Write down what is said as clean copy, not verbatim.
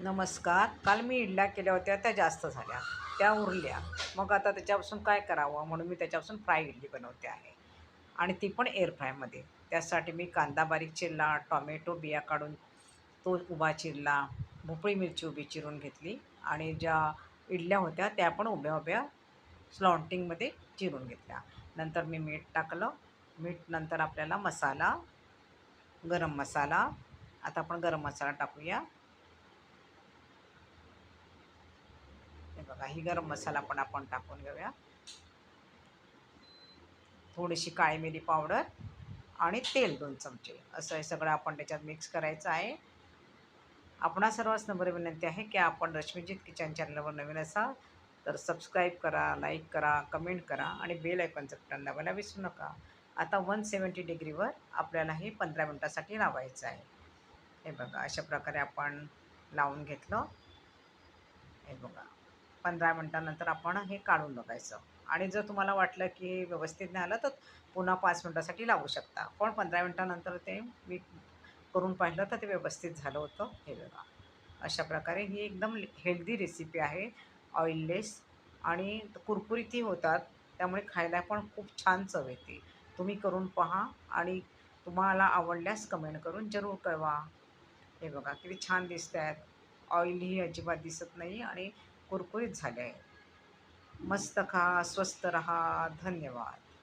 नमस्कार. काल मी इडल्या केल्या होत्या, त्या जास्त झाल्या, त्या उरल्या. मग आता त्याच्यापासून काय करावं म्हणून मी त्याच्यापासून फ्राय इडली बनवते आहे आणि ती पण एअर फ्रायमध्ये. त्यासाठी मी कांदा बारीक चिरला, टॉमॅटो बिया काढून तो उभा चिरला, भोपळी मिरची उभी चिरून घेतली आणि ज्या इडल्या होत्या त्या पण उभ्या उभ्या स्लॉन्टिंगमध्ये चिरून घेतल्या. नंतर मी मीठ टाकलं. मीठ नंतर आपल्याला मसाला, गरम मसाला. आता आपण गरम मसाला टाकूया. हे बघा, ही गरम मसाला पण आपण टाकून घेऊया. थोडीशी काळी मिरी पावडर आणि तेल 2 चमचे. असं हे सगळं आपण त्याच्यात मिक्स करायचं आहे. आपणा सर्वांस नम्र विनंती आहे की आपण रश्मीजीत किचन चॅनलवर नवीन असाल तर सबस्क्राईब करा, लाईक करा, कमेंट करा आणि बेल आयकॉनचं बटन दाबायला विसरू नका. आता 170 डिग्रीवर आपल्याला हे 15 मिनिटासाठी लावायचं आहे. हे बघा, अशा प्रकारे आपण लावून घेतलं. हे बघा, 15 मिनिटानंतर आपण हे काढून बघायचं आणि जर तुम्हाला वाटलं की व्यवस्थित नाही आलं तर पुन्हा 5 मिनिटासाठी लावू शकता. पण 15 मिनिटानंतर ते मी करून पाहिलं तर ते व्यवस्थित झालं होतं. हे बघा, अशा प्रकारे ही एकदम हेल्दी रेसिपी आहे, ऑइललेस आणि कुरकुरीतही होतात. त्यामुळे खायला पण खूप छान चव येते. तुम्ही करून पहा आणि तुम्हाला आवडल्यास कमेंट करून जरूर कळवा. हे बघा, किती छान दिसतायत. ऑइलही अजिबात दिसत नाही आणि कुरकुरीत झाले आहे. मस्त खा, स्वस्त रहा. धन्यवाद.